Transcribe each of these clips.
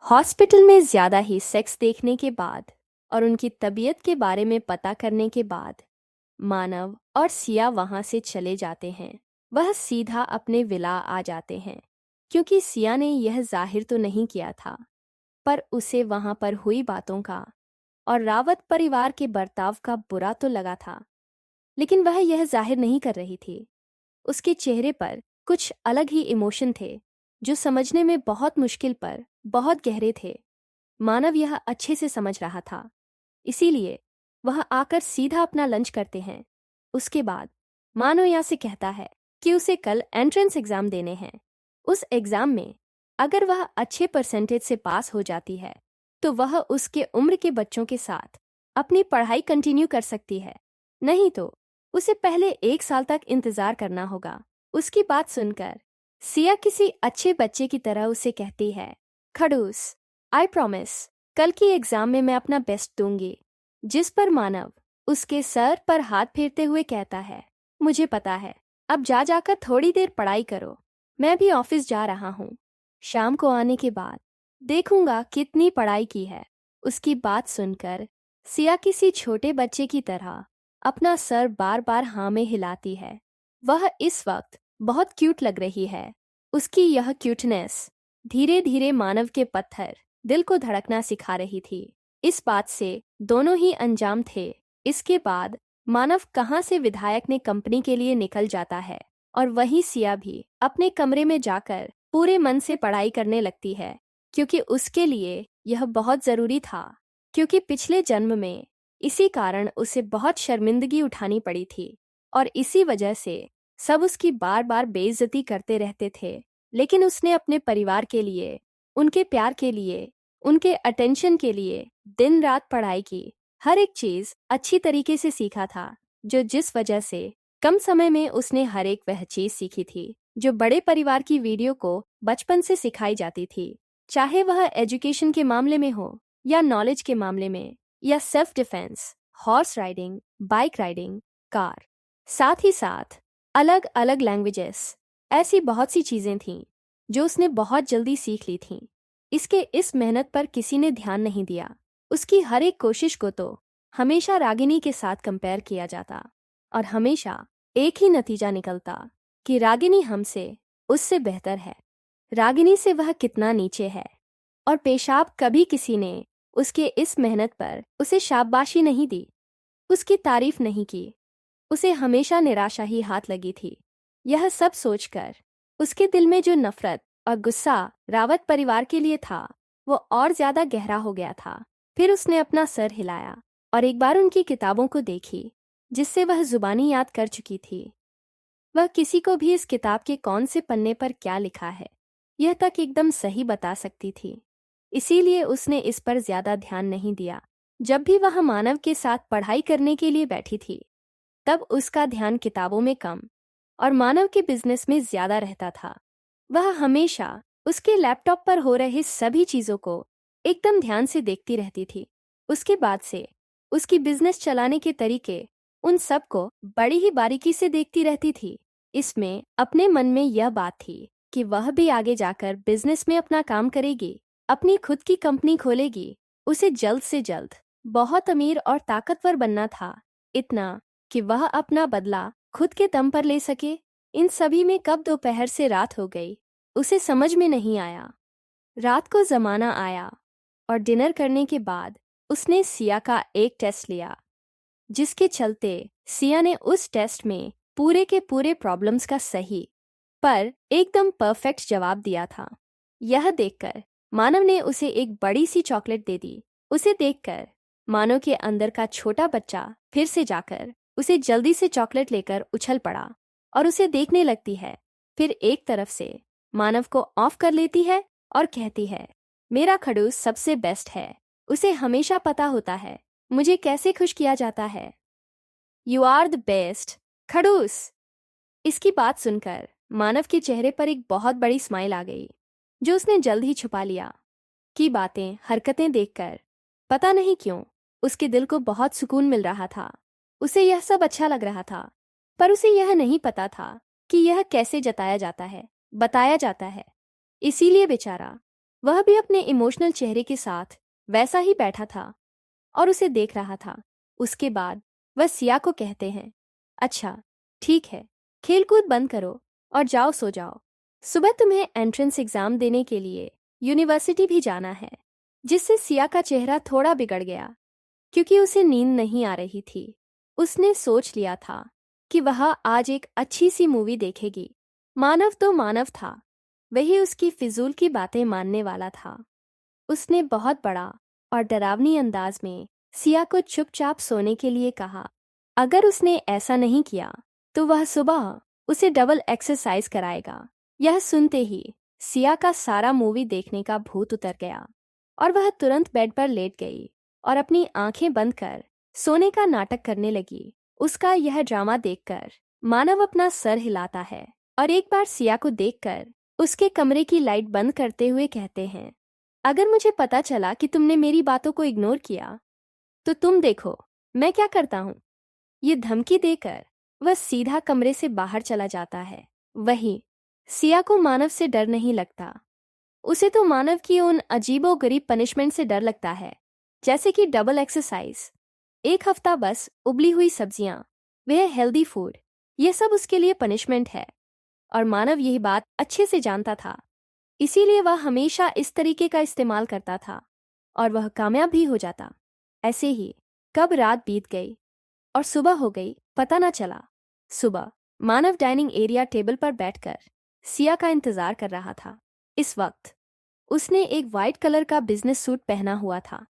Hospital में ज़्यादा ही sex देखने के बाद और उनकी तबीयत के बारे में पता करने के बाद मानव और सिया वहां से चले जाते हैं। वह सीधा अपने विला आ जाते हैं क्योंकि सिया ने यह जाहिर तो नहीं किया था, पर उसे वहां पर हुई बातों का और रावत परिवार के बर्ताव का बुरा तो लगा था, लेकिन वह यह जाहिर नहीं कर रही थी। उसके चेहरे पर कुछ अलग ही इमोशन थे जो समझने में बहुत मुश्किल पर बहुत गहरे थे। मानव यह अच्छे से समझ रहा था, इसीलिए वह आकर सीधा अपना लंच करते हैं। उसके बाद मानव यहाँ से कहता है कि उसे कल एंट्रेंस एग्जाम देने हैं। उस एग्जाम में अगर वह अच्छे परसेंटेज से पास हो जाती है तो वह उसके उम्र के बच्चों के साथ अपनी पढ़ाई कंटिन्यू कर सकती है, नहीं तो उसे पहले 1 साल तक इंतजार करना होगा। उसकी बात सुनकर सिया किसी अच्छे बच्चे की तरह उसे कहती है, खड़ूस, आई प्रॉमिस कल की एग्जाम में मैं अपना बेस्ट दूंगी। जिस पर मानव उसके सर पर हाथ फेरते हुए कहता है, मुझे पता है, अब जाकर थोड़ी देर पढ़ाई करो, मैं भी ऑफिस जा रहा हूँ। शाम को आने के बाद देखूंगा कितनी पढ़ाई की है। उसकी बात सुनकर सिया किसी छोटे बच्चे की तरह अपना सर बार बार हाँ में हिलाती है। वह इस वक्त बहुत क्यूट लग रही है। उसकी यह क्यूटनेस धीरे धीरे मानव के पत्थर दिल को धड़कना सिखा रही थी। इस बात से दोनों ही अंजाम थे। इसके बाद मानव कहाँ से विधायक ने कंपनी के लिए निकल जाता है और वहीं सिया भी अपने कमरे में जाकर पूरे मन से पढ़ाई करने लगती है, क्योंकि उसके लिए यह बहुत जरूरी था। क्योंकि पिछले जन्म में इसी कारण उसे बहुत शर्मिंदगी उठानी पड़ी थी और इसी वजह से सब उसकी बार बार बेइज्जती करते रहते थे। लेकिन उसने अपने परिवार के लिए, उनके प्यार के लिए, उनके अटेंशन के लिए दिन रात पढ़ाई की। हर एक चीज अच्छी तरीके से सीखा था, जो जिस वजह से कम समय में उसने हर एक वह चीज सीखी थी जो बड़े परिवार की वीडियो को बचपन से सिखाई जाती थी। चाहे वह एजुकेशन के मामले में हो या नॉलेज के मामले में या self defence, horse riding, bike riding, car, साथ ही साथ अलग अलग लैंग्वेजेस, ऐसी बहुत सी चीजें थीं जो उसने बहुत जल्दी सीख ली थीं। इसके इस मेहनत पर किसी ने ध्यान नहीं दिया। उसकी हर एक कोशिश को तो हमेशा रागिनी के साथ कंपेयर किया जाता और हमेशा एक ही नतीजा निकलता कि रागिनी हमसे, उससे बेहतर है। रागिनी से वह कितना नीचे है। और पेशाब कभी किसी ने उसके इस मेहनत पर उसे शाबाशी नहीं दी, उसकी तारीफ नहीं की। उसे हमेशा निराशा ही हाथ लगी थी। यह सब सोचकर उसके दिल में जो नफरत और गुस्सा रावत परिवार के लिए था वो और ज्यादा गहरा हो गया था। फिर उसने अपना सर हिलाया और एक बार उनकी किताबों को देखी जिससे वह जुबानी याद कर चुकी थी। वह किसी को भी इस किताब के कौन से पन्ने पर क्या लिखा है यह तक एकदम सही बता सकती थी, इसीलिए उसने इस पर ज्यादा ध्यान नहीं दिया। जब भी वह मानव के साथ पढ़ाई करने के लिए बैठी थी तब उसका ध्यान किताबों में कम और मानव के बिजनेस में ज्यादा रहता था। वह हमेशा उसके लैपटॉप पर हो रहे सभी चीजों को एकदम ध्यान से देखती रहती थी। उसके बाद से उसकी बिजनेस चलाने के तरीके, उन सब को बड़ी ही बारीकी से देखती रहती थी। इसमें अपने मन में यह बात थी कि वह भी आगे जाकर बिजनेस में अपना काम करेगी, अपनी खुद की कंपनी खोलेगी। उसे जल्द से जल्द बहुत अमीर और ताकतवर बनना था, इतना कि वह अपना बदला खुद के दम पर ले सके। इन सभी में कब दोपहर से रात हो गई उसे समझ में नहीं आया। रात को जमाना आया और डिनर करने के बाद उसने सिया का एक टेस्ट लिया, जिसके चलते सिया ने उस टेस्ट में पूरे के पूरे प्रॉब्लम्स का सही पर एकदम परफेक्ट जवाब दिया था। यह देखकर मानव ने उसे एक बड़ी सी चॉकलेट दे दी। उसे देखकर मानव के अंदर का छोटा बच्चा फिर से जाकर उसे जल्दी से चॉकलेट लेकर उछल पड़ा और उसे देखने लगती है। फिर एक तरफ से मानव को ऑफ कर लेती है और कहती है, मेरा खड़ूस सबसे बेस्ट है, उसे हमेशा पता होता है मुझे कैसे खुश किया जाता है। यू आर द बेस्ट खड़ूस। इसकी बात सुनकर मानव के चेहरे पर एक बहुत बड़ी स्माइल आ गई, जो उसने जल्द ही छुपा लिया। की बातें, हरकतें देखकर पता नहीं क्यों उसके दिल को बहुत सुकून मिल रहा था। उसे यह सब अच्छा लग रहा था, पर उसे यह नहीं पता था कि यह कैसे जताया जाता है, बताया जाता है। इसीलिए बेचारा वह भी अपने इमोशनल चेहरे के साथ वैसा ही बैठा था और उसे देख रहा था। उसके बाद वह सिया को कहते हैं, अच्छा ठीक है, खेलकूद बंद करो और जाओ सो जाओ। सुबह तुम्हें एंट्रेंस एग्जाम देने के लिए यूनिवर्सिटी भी जाना है। जिससे सिया का चेहरा थोड़ा बिगड़ गया क्योंकि उसे नींद नहीं आ रही थी। उसने सोच लिया था कि वह आज एक अच्छी सी मूवी देखेगी। मानव तो मानव था, वही उसकी फिजूल की बातें मानने वाला था। उसने बहुत बड़ा और डरावनी अंदाज में सिया को चुपचाप सोने के लिए कहा। अगर उसने ऐसा नहीं किया तो वह सुबह उसे डबल एक्सरसाइज कराएगा। यह सुनते ही सिया का सारा मूवी देखने का भूत उतर गया और वह तुरंत बेड पर लेट गई और अपनी आंखें बंद कर सोने का नाटक करने लगी। उसका यह ड्रामा देखकर मानव अपना सर हिलाता है और एक बार सिया को देखकर उसके कमरे की लाइट बंद करते हुए कहते हैं, अगर मुझे पता चला कि तुमने मेरी बातों को इग्नोर किया तो तुम देखो मैं क्या करता हूँ। ये धमकी देकर वह सीधा कमरे से बाहर चला जाता है। वहीं सिया को मानव से डर नहीं लगता। उसे तो मानव की उन अजीबोगरीब पनिशमेंट से डर लगता है, जैसे कि डबल एक्सरसाइज, 1 हफ्ता बस उबली हुई सब्जियां, वह हेल्दी फूड, यह सब उसके लिए पनिशमेंट है। और मानव यही बात अच्छे से जानता था, इसीलिए वह हमेशा इस तरीके का इस्तेमाल करता था और वह कामयाब भी हो जाता। ऐसे ही कब रात बीत गई और सुबह हो गई पता ना चला। सुबह मानव डाइनिंग एरिया टेबल पर बैठकर सिया का इंतजार कर रहा था। इस वक्त उसने एक वाइट कलर का बिजनेस सूट पहना हुआ था,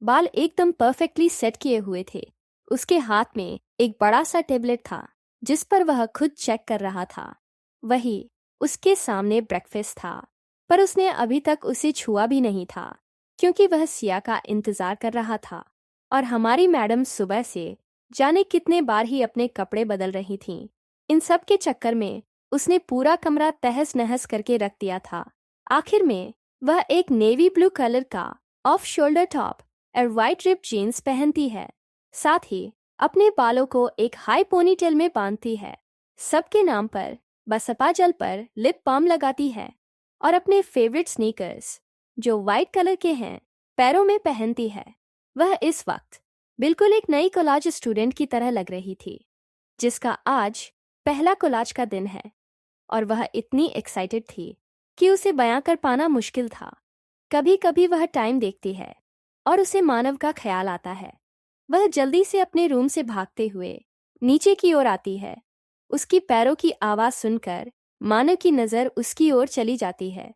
बाल एकदम परफेक्टली सेट किए हुए थे। उसके हाथ में एक बड़ा सा टेबलेट था जिस पर वह खुद चेक कर रहा था। वही उसके सामने ब्रेकफास्ट था, पर उसने अभी तक उसे छुआ भी नहीं था क्योंकि वह सिया का इंतजार कर रहा था। और हमारी मैडम सुबह से जाने कितने बार ही अपने कपड़े बदल रही थीं। इन सब के चक्कर में उसने पूरा कमरा तहस नहस करके रख दिया था। आखिर में वह एक नेवी ब्लू कलर का ऑफ शोल्डर टॉप और वाइट रिप जीन्स पहनती है, साथ ही अपने बालों को एक हाई पोनीटेल में बांधती है। सबके नाम पर बसपा जल पर लिप बाम लगाती है और अपने फेवरेट स्नीकर्स जो वाइट कलर के हैं पैरों में पहनती है। वह इस वक्त बिल्कुल एक नई कॉलेज स्टूडेंट की तरह लग रही थी जिसका आज पहला कॉलेज का दिन है और वह इतनी एक्साइटेड थी कि उसे बयां कर पाना मुश्किल था। कभी कभी वह टाइम देखती है और उसे मानव का ख्याल आता है। वह जल्दी से अपने रूम से भागते हुए नीचे की ओर आती है। उसकी पैरों की आवाज सुनकर मानव की नजर उसकी ओर चली जाती है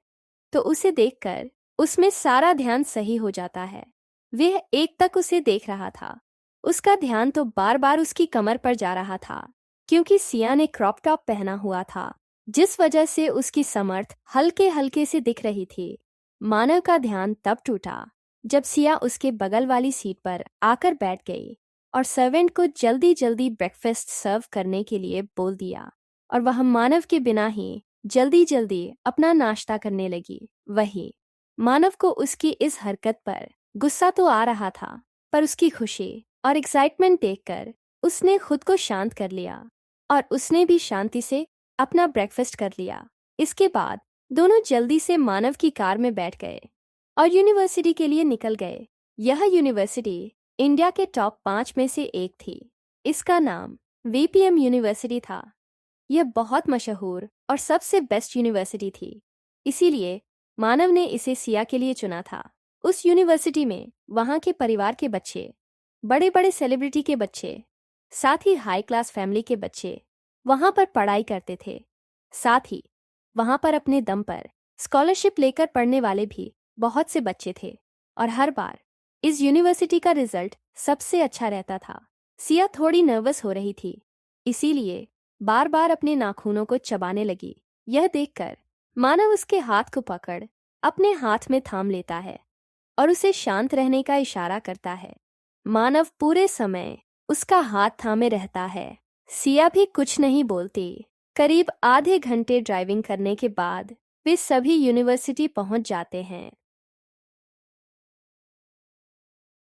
तो उसे देखकर उसमें सारा ध्यान सही हो जाता है। वह एक तक उसे देख रहा था। उसका ध्यान तो बार बार उसकी कमर पर जा रहा था क्योंकि सिया ने क्रॉप टॉप पहना हुआ था जिस वजह से उसकी समर्थ हल्के हल्के से दिख रही थी। मानव का ध्यान तब टूटा जब सिया उसके बगल वाली सीट पर आकर बैठ गई और सर्वेंट को जल्दी जल्दी ब्रेकफास्ट सर्व करने के लिए बोल दिया और वह मानव के बिना ही जल्दी जल्दी अपना नाश्ता करने लगी। वही मानव को उसकी इस हरकत पर गुस्सा तो आ रहा था, पर उसकी खुशी और एक्साइटमेंट देखकर उसने खुद को शांत कर लिया और उसने भी शांति से अपना ब्रेकफास्ट कर लिया। इसके बाद दोनों जल्दी से मानव की कार में बैठ गए और यूनिवर्सिटी के लिए निकल गए। यह यूनिवर्सिटी इंडिया के टॉप 5 में से एक थी। इसका नाम वीपीएम यूनिवर्सिटी था। यह बहुत मशहूर और सबसे बेस्ट यूनिवर्सिटी थी, इसीलिए मानव ने इसे सिया के लिए चुना था। उस यूनिवर्सिटी में वहाँ के परिवार के बच्चे, बड़े बड़े सेलिब्रिटी के बच्चे, साथ ही हाई क्लास फैमिली के बच्चे वहाँ पर पढ़ाई करते थे। साथ ही वहाँ पर अपने दम पर स्कॉलरशिप लेकर पढ़ने वाले भी बहुत से बच्चे थे और हर बार इस यूनिवर्सिटी का रिजल्ट सबसे अच्छा रहता था। सिया थोड़ी नर्वस हो रही थी, इसीलिए बार बार अपने नाखूनों को चबाने लगी। यह देखकर मानव उसके हाथ को पकड़ अपने हाथ में थाम लेता है और उसे शांत रहने का इशारा करता है। मानव पूरे समय उसका हाथ थामे रहता है। सिया भी कुछ नहीं बोलती। करीब आधे घंटे ड्राइविंग करने के बाद वे सभी यूनिवर्सिटी पहुंच जाते हैं।